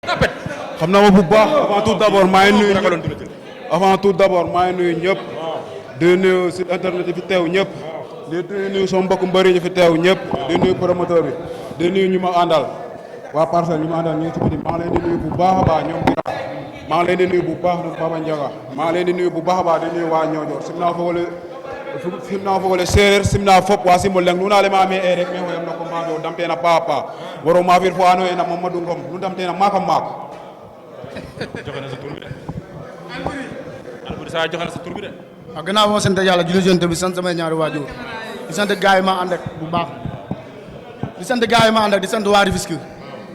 xam na ma bu baax avant tout d'abord maa ngi nuyu avant tout d'abord maa ngi nuyu ñëpp di nuyu site internet yi fi teew ñëpp di nuyu sama mbokk mbëri ñu fi teew ñëpp di nuyu promoteur bi di nuyu ñu ma àndal waa Parcelles ñu ma àndal ñu ngi ci biti maa ngi leen di nuyu bu baax a baax ñoom Bira maa ngi leen di nuyu bu baax ñoom Papa Ndiaga maa ngi leen di nuyu bu baax a baax di nuyu waa Niodior simna fogole séeréer simna fop wa simol leng nuna lema me e rek me xoyam no combat o damtena papa waro ma fir fo ano ena Mamadou Ngom nu damtena maaka maak joxe na sa tur bi de Alboury sa joxe na sa tur bi de gannaaw moo sant yàlla julli jonte bi sant samay ñaari waajur di sant gaay yi ma ànd ak bu baax di sant gaay yi ma ànd ak di sant waa Rufisque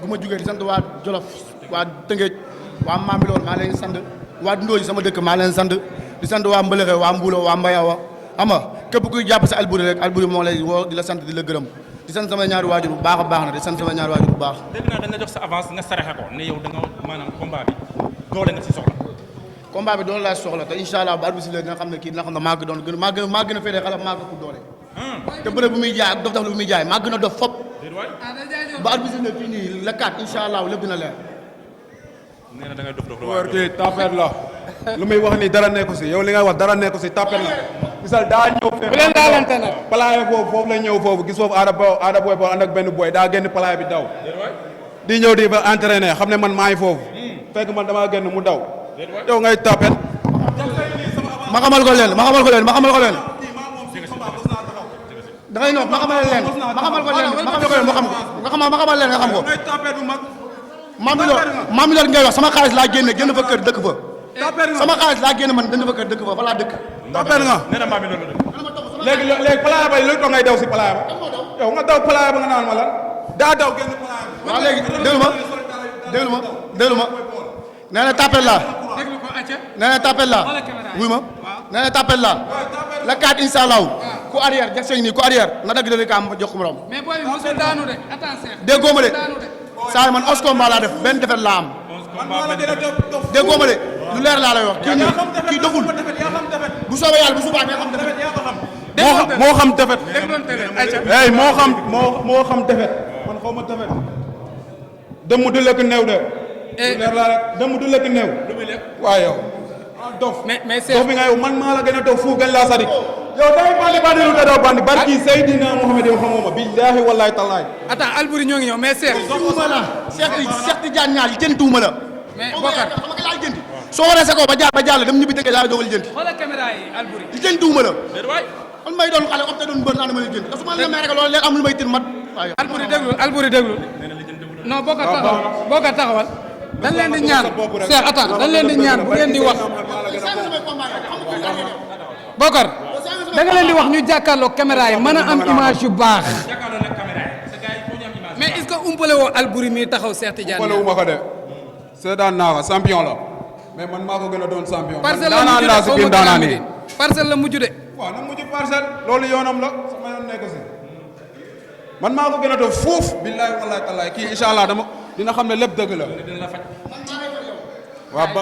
bu ma jugee di sant waa Jolof waa Tëngéej waa Mambilor maa leen sant waa Ndooji sama dëkk maa leen sant di sant waa Mbëlëxe waa Mbulo waa Mbayawa xam nga képp kuy jàpp sa Alboury rek Alboury moo lay woo di la sant di la gërëm di sant sama ñaari waajur bu baax a baax na di sant sama ñaari waajur bu baax. dégg naa dañ la jox sa avance nga saraxe ko ne yow da nga maanaam combat bi doole nga si soxla. combat bi doole laa soxla te incha allah bu arbitre bi dina xam ne kii dina xam ne maa gën a féetee xale maa gën a doole. te bëre bu muy jaay ak dof bu muy jaay maa gën a dof fop. ba arbitre bi fii nii la 4 incha allah lépp dina leer. nee na da ngay dof kii tapet la lu muy wax ni dara nekku si yow li ngay wax dara nekku si tapet la gisal daa ñëw fee bu leen daalante nag palaay foofu la ñëw foofu gis foofu aada boy boo ànd ak benn boy daa génn palaay bi daw di ñëw di fa entraîner xam ne man maa ngi foofu fekk man damaa génn mu daw yow ngay tapet ma xamal ko leen da ngay noot ma xamal leen moo xam ko ma xamal leen nga xam ko Mambilor ngay wax sama xaalis laa génn fa kër dëkk fa sama xaalis laa génn man dënd fa kër dëkk fa fa laa dëkk tapet nga nee na Mambilor la dëkk léegi palaaya ba lu tax ngay daw si palaaya ba yow nga daw palaaya ba nga naan ma lan daa daw génn palaaya ba waaw léegi déglu ma nee na tapet laa nee na tapet laa wuy ma nee na tapet laa la 4 incha allah ku arrière jag sëñ nii ku arrière na dagg dëgg kaam jox ko morom mais booy bi mosul daanu de attention déggoo ma de saa man 11 combat laa def benn defet laa am déggoo ma de lu leer laa lay wax kii nii kii doful bu soobee yàlla bu subaa nga xam defet moo xam defet hey moo xam defet man xaw ma defet dem du lekk néew de lu leer laa rek dem du lekk néew waaw yow dof dof bi nga yow man maa la gën a dof fu gën laa sadik yow day bandi lu daw bandi barki Seydina Mohamed yow xamoo ma billahi wallahi tallahi attends Alboury ñoo ngi ñëw mais Cheikh tuuma la Cheikh Tidiane ñaar jën tuuma la mais Bokar xam nga laal jënti soo waree sa ko ba jàll dem ñibbi dëgg laa dogal jënti xoolal caméra yi Alboury jën tuuma la man may doon xale opté doon bër naa dama lay jënd te su ma la may rek loolu leen am lu may tir mat waaye Alboury déglu non Bokar taxawal dañ leen di ñaan Cheikh attends dañ leen di ñaan bu ngeen di wax Bokar da nga leen di wax ñu jàkkaarloog caméra yi mën a am image yu baax mais est-ce que umpale woo Alboury mi taxaw Cheikh Tidiane umpale wu ma ko de seetaan naa ko champion la mais man maa ko gën a doon champion Parcelles daanaan laa si biir daanaan yi Parcelles la mujj de waaw na mujj Parcelles loolu yoonam la sama yoon nekk si man maa ko gën a doon fuuf billahi wallahi tallahi kii incha allah dina xam ne lépp dëgg la waaw ba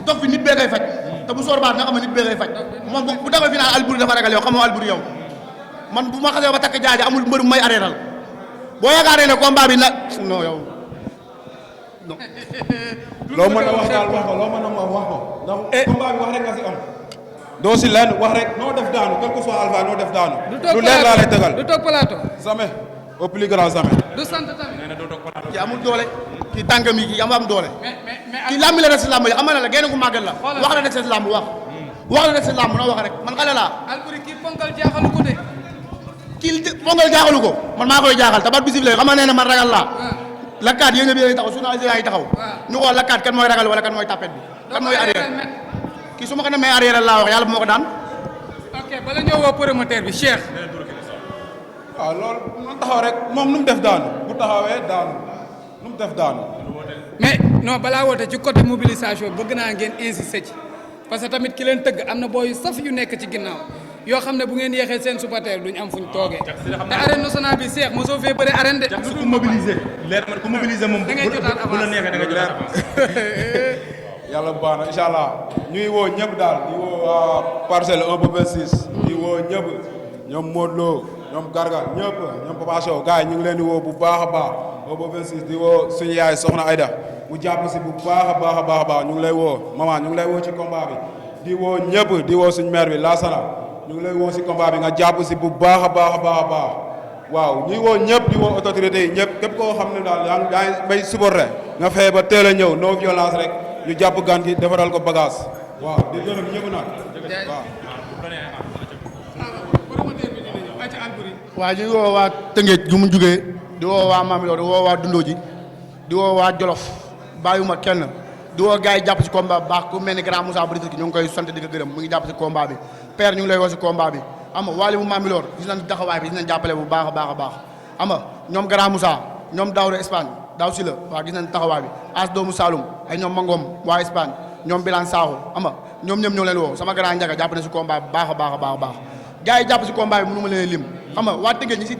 dox bi nit bee koy faj te bu soor baax nga xam ne nit bee koy faj moom bu demee fi naan Alboury dafa ragal yow xamoo Alboury yow man bu ma xasee ba takk jaaja amul mbër may arrêtal boo yaakaaree ne combat bi nag non yow non. loo mën a wax daal wax ko loo mën a wax ko ndax combat bi wax rek nga si am doo si lenn wax rek noo def daanu quel que soit alpha noo def daanu lu leer laa lay tegal du toog plateau jamais au plus grand jamais du sant tamit kii amul doole kii tànkam yi kii am doole kii làmb la rek si làmb yi xam nga la génn ku màggal la wax la rek si làmb wax la rek si làmb noo wax rek man xale laa Alboury kii ponkal jaaxalu ko de kii ponkal jaaxalu ko man maa koy jaaxal tabat bisif la xam nga nee na man ragal laa lakkaat yéen a bi taxaw journaliste yaa ngi taxaw ñu xool lakkaat kan mooy ragal wala kan mooy tapet bi kan mooy arrière kii su ma ko demee arrière laa wax yàlla bu ma ko daan ok bala ñëw woo promoteur bi Cheikh waaw loolu man taxaw rek moom nu mu def daanu bu taxawee daanu nu mu def daanu mais non balaa woote ci côté mobilisation bëgg naa ngeen insister ci parce que tamit ki leen tëgg am na booy saf yu nekk ci ginnaaw yoo xam ne bu ngeen yéexee seen supporter duñ am fuñ toogee te arène nationale bi Cheikh mosoo fee bëre arène de lu dul mobiliser leer man ku mobiliser moom da ngay jotaat avance bu la neexee da nga jotaat avance yàlla bu baax na incha allah ñuy woo ñëpp daal di woo waa parcelle 1 ba 26 di woo ñëpp ñoom Modou Lo ñoom Garga ñëpp ñoom Papa Sow gars yi ñu ngi leen di woo bu baax a baax ba 26 di woo suñu yaay soxna Aida mu jàpp si bu baax a baax a baax a baax ñu ngi lay woo maman ñu ngi lay woo ci combat bi di woo ñëpp di woo suñu maire bi Lassana ñu ngi lay woo si combat bi nga jàpp si bu baax a baax a baax a baax waaw ñuy woo ñëpp di woo autorité yi ñëpp képp koo xam ne daal yaa ngi may supporter nga fexe ba teel a ñëw non violence rek ñu jàpp gan gi defaral ko bagage waaw di gërëm ñëpp nag waaw. waaw ñu ngi woo waa Tëngéej gu mu jugee di woo waa Mamilo di woo waa Dundooji di woo waa Jolof bàyyiwuma kenn di woo gars yi jàpp si combat bu baax ku mel ni grand Moussa Brisque ñu ngi koy sant di ko gërëm mu ngi jàpp si combat bi père ñu ngi lay woo si combat bi ama waali bu Mamilor gis nañ taxawaay bi gis nañ jàppale bu baax a baax a baax ama ñoom grand Moussa ñoom Daouda Espagne daaw si la waaw gis nañ taxawaay bi as doomu Saloum ay ñoom Mangom waa Espagne ñoom Bilan Sakho ama ñoom ñëpp ñoo leen woo sama grand Ndiaga jàpp na si combat bi baax a baax a baax a baax gars yi jàpp si combat bi mënu ma leen lim xam nga waa Tëngéej ñi si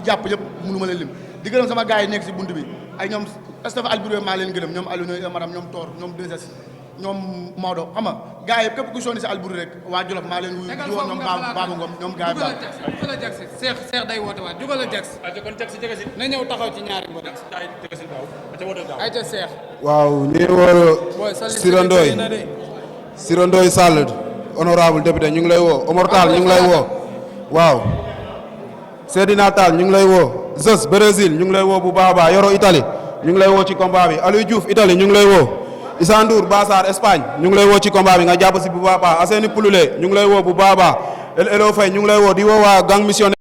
jàpp yëpp mënu ma leen lim di gërëm sama gars yi nekk si bunt bi ay ñoom Estaf Alboury maa leen gërëm ñoom Alioune madame ñoom Tor ñoom 2S ñoom Maodo xam nga gars yi képp ku sonni si Alboury rek waa Jolof maa leen wuyu di woo ñoom Baba Ngom ñoom gars yi daal jugal a jag si Cheikh day woote waat jugal a jag si na ñëw taxaw ci ñaari mbër ay ca Cheikh waaw ñuy woo Sira Ndoye Sall honorable député ñu ngi lay woo Omar Tall ñu ngi lay woo waaw Seydina Tall ñu ngi lay woo Zos Brésil ñu ngi lay woo bu baax a baax Yoro Italie ñu ngi lay woo ci combat bi Aliou Diouf Italie ñu ngi lay woo Issa Ndour Bassar Espagne ñu ngi lay woo ci combat bi nga jàpp si bu baax a baax Aseni Pouloulé ñu ngi lay woo bu baax a baax El Elo Faye ñu ngi lay woo di woo waa gang mission